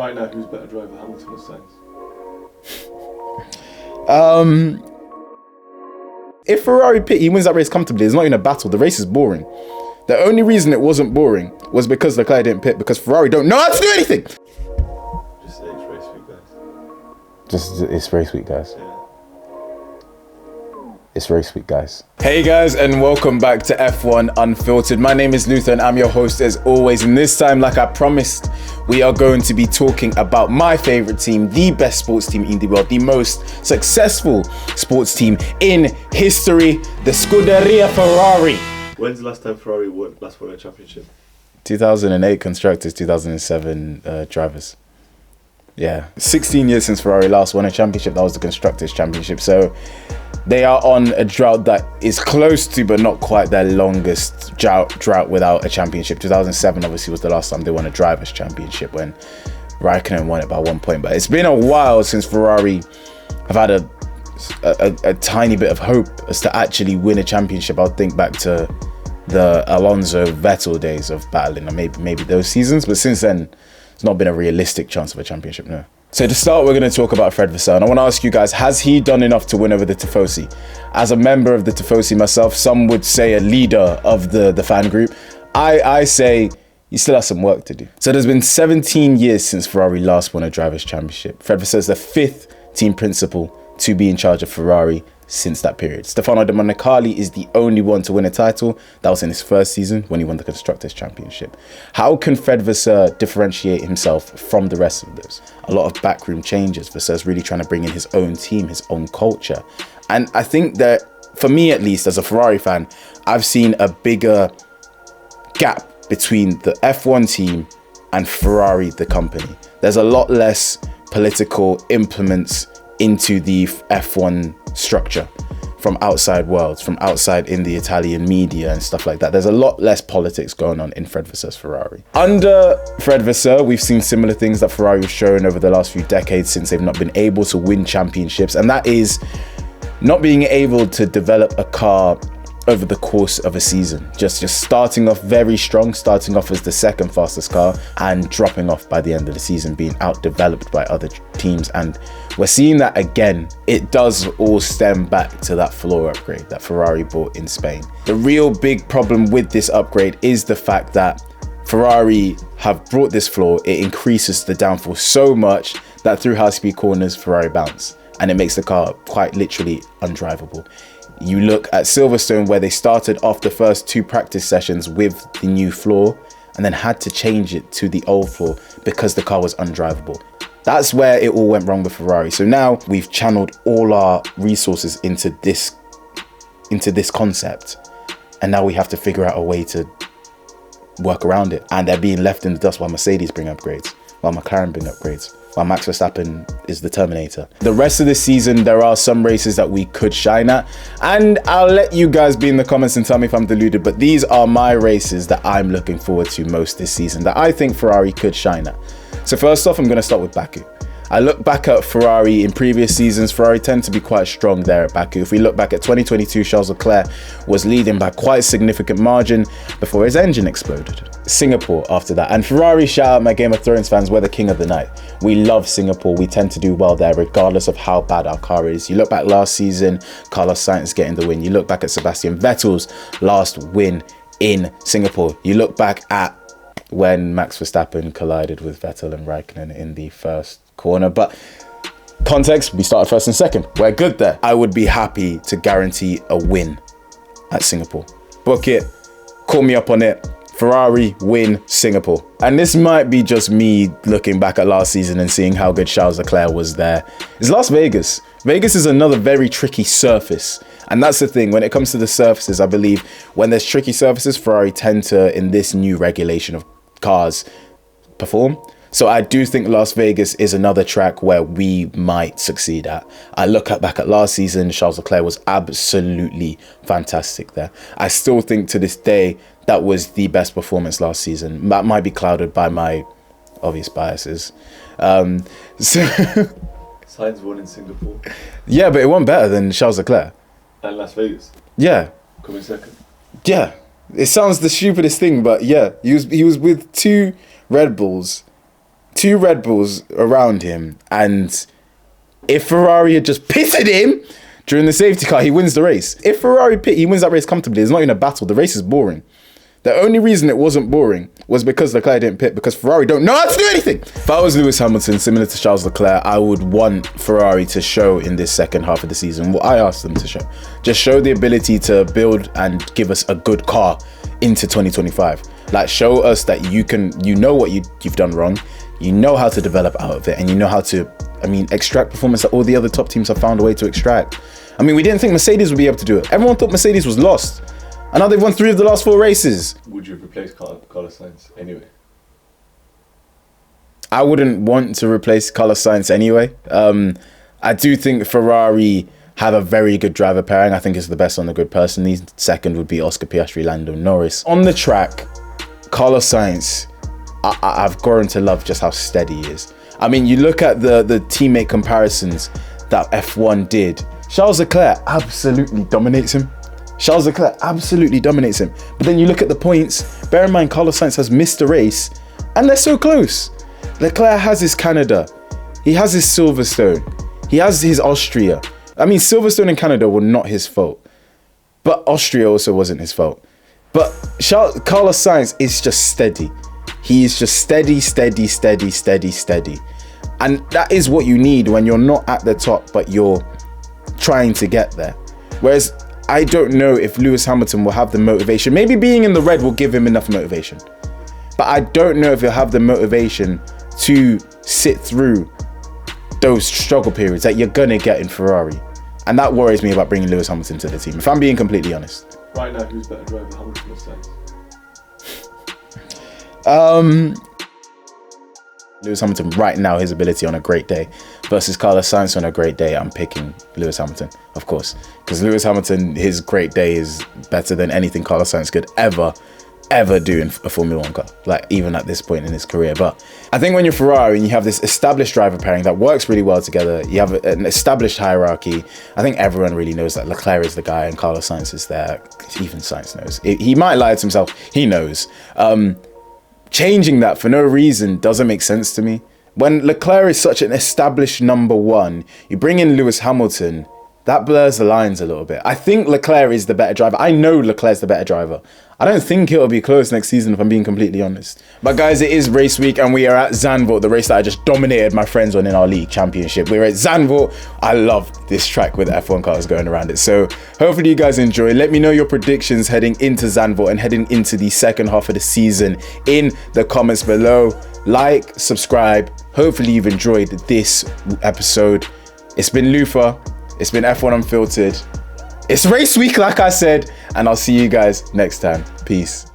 Right now, who's better driver, Hamilton or Sainz? If Ferrari he wins that race comfortably, it's not even a battle. The race is boring. The only reason it wasn't boring was because Leclerc didn't pit, because Ferrari don't know how to do anything. Just say it's race week, guys. It's race week, guys. Yeah. It's race week, guys. Hey guys, and welcome back to F1 Unfiltered. My name is Luther and I'm your host as always. And this time, like I promised, we are going to be talking about my favorite team, the best sports team in the world, the most successful sports team in history, the Scuderia Ferrari. When's the last time Ferrari won a championship? 2008 constructors, 2007 drivers. Yeah, 16 years since Ferrari last won a championship. That was the constructors championship. So they are on a drought that is close to, but not quite their longest drought without a championship. 2007 obviously was the last time they won a drivers championship, when Raikkonen won it by 1 point. But it's been a while since Ferrari have had a tiny bit of hope as to actually win a championship. I'll think back to the Alonso Vettel days of battling, or maybe those seasons. But since then, it's not been a realistic chance of a championship, no. So to start, we're going to talk about Fred Vasseur. And I want to ask you guys, has he done enough to win over the Tifosi? As a member of the Tifosi myself, some would say a leader of the fan group. I say he still has some work to do. So there's been 17 years since Ferrari last won a drivers' championship. Fred Vasseur is the 5th team principal to be in charge of Ferrari since that period. Stefano Domenicali is the only one to win a title. That was in his first season when he won the Constructors' Championship. How can Fred Vasseur differentiate himself from the rest of those? A lot of backroom changes. Vasseur's really trying to bring in his own team, his own culture. And I think that, for me at least, as a Ferrari fan, I've seen a bigger gap between the F1 team and Ferrari, the company. There's a lot less political implements into the F1 structure from outside worlds, from outside in the Italian media and stuff like that. There's a lot less politics going on in Fred Vasseur's Ferrari. Under Fred Vasseur, we've seen similar things that Ferrari have shown over the last few decades since they've not been able to win championships, and that is not being able to develop a car over the course of a season. Just starting off very strong, starting off as the second fastest car and dropping off by the end of the season, being outdeveloped by other teams. And we're seeing that again. It does all stem back to that floor upgrade that Ferrari bought in Spain. The real big problem with this upgrade is the fact that Ferrari have brought this floor. It increases the downforce so much that through high-speed corners, Ferrari bounce, and it makes the car quite literally undrivable. You look at Silverstone, where they started off the first 2 practice sessions with the new floor and then had to change it to the old floor because the car was undrivable. That's where it all went wrong with Ferrari. So now we've channeled all our resources into this concept, and now we have to figure out a way to work around it. And they're being left in the dust while Mercedes bring upgrades, while McLaren bring upgrades, while Max Verstappen is the Terminator. The rest of the season, there are some races that we could shine at, and I'll let you guys be in the comments and tell me if I'm deluded, but these are my races that I'm looking forward to most this season, that I think Ferrari could shine at. So first off, I'm going to start with Baku. I look back at Ferrari in previous seasons. Ferrari tend to be quite strong there at Baku. If we look back at 2022, Charles Leclerc was leading by quite a significant margin before his engine exploded. Singapore after that. And Ferrari, shout out my Game of Thrones fans, we're the king of the night. We love Singapore. We tend to do well there regardless of how bad our car is. You look back last season, Carlos Sainz getting the win. You look back at Sebastian Vettel's last win in Singapore. You look back at when Max Verstappen collided with Vettel and Raikkonen in the first corner. But context, we started first and second. We're good there. I would be happy to guarantee a win at Singapore. Book it. Call me up on it. Ferrari win Singapore. And this might be just me looking back at last season and seeing how good Charles Leclerc was there. It's Las Vegas. Vegas is another very tricky surface. And that's the thing, when it comes to the surfaces, I believe when there's tricky surfaces, Ferrari tend to, in this new regulation of cars, perform. So I do think Las Vegas is another track where we might succeed at. I look back at last season, Charles Leclerc was absolutely fantastic there. I still think to this day that was the best performance last season. That might be clouded by my obvious biases. Sainz won in Singapore. Yeah, but it won better than Charles Leclerc. And Las Vegas. Yeah. Coming second. Yeah. It sounds the stupidest thing, but yeah, he was with 2 Red Bulls, 2 Red Bulls around him, and if Ferrari had just pitted him during the safety car, he wins the race. If Ferrari pit, he wins that race comfortably. It's not even a battle. The race is boring. The only reason it wasn't boring was because Leclerc didn't pit, because Ferrari don't know how to do anything. If I was Lewis Hamilton, similar to Charles Leclerc, I would want Ferrari to show in this second half of the season what I asked them to show. Just show the ability to build and give us a good car into 2025. Like, show us that you know what you've done wrong, you know how to develop out of it, and you know how to, extract performance that all the other top teams have found a way to extract. We didn't think Mercedes would be able to do it. Everyone thought Mercedes was lost. And now they've won 3 of the last 4 races. Would you replace Carlos Sainz anyway? I wouldn't want to replace Carlos Sainz anyway. I do think Ferrari have a very good driver pairing. I think it's the best on the grid personally. Second would be Oscar Piastri, Lando Norris. On the track, Carlos Sainz, I've grown to love just how steady he is. You look at the teammate comparisons that F1 did. Charles Leclerc absolutely dominates him. But then you look at the points, bear in mind Carlos Sainz has missed a race, and they're so close. Leclerc has his Canada, he has his Silverstone, he has his Austria. Silverstone and Canada were not his fault, but Austria also wasn't his fault. But Carlos Sainz is just steady. He is just steady. And that is what you need when you're not at the top, but you're trying to get there. Whereas I don't know if Lewis Hamilton will have the motivation. Maybe being in the red will give him enough motivation. But I don't know if he'll have the motivation to sit through those struggle periods that you're going to get in Ferrari. And that worries me about bringing Lewis Hamilton to the team, if I'm being completely honest. Right now, who's better driver, Hamilton or Sainz? Lewis Hamilton right now, his ability on a great day versus Carlos Sainz on a great day, I'm picking Lewis Hamilton, of course. Because Lewis Hamilton, his great day is better than anything Carlos Sainz could ever do in a Formula 1 car, like even at this point in his career. But I think when you're Ferrari and you have this established driver pairing that works really well together, you have an established hierarchy. I think everyone really knows that Leclerc is the guy and Carlos Sainz is there. Even Sainz knows. He might lie to himself, he knows. Changing that for no reason doesn't make sense to me. When Leclerc is such an established number 1, you bring in Lewis Hamilton, that blurs the lines a little bit. I think Leclerc is the better driver. I know Leclerc's the better driver. I don't think it'll be close next season, if I'm being completely honest. But guys, it is race week and we are at Zandvoort, the race that I just dominated my friends on in our league championship. We're at Zandvoort. I love this track with F1 cars going around it. So hopefully you guys enjoy. Let me know your predictions heading into Zandvoort and heading into the second half of the season in the comments below. Like, subscribe. Hopefully you've enjoyed this episode. It's been Lufa. It's been F1 Unfiltered. It's race week, like I said, and I'll see you guys next time. Peace.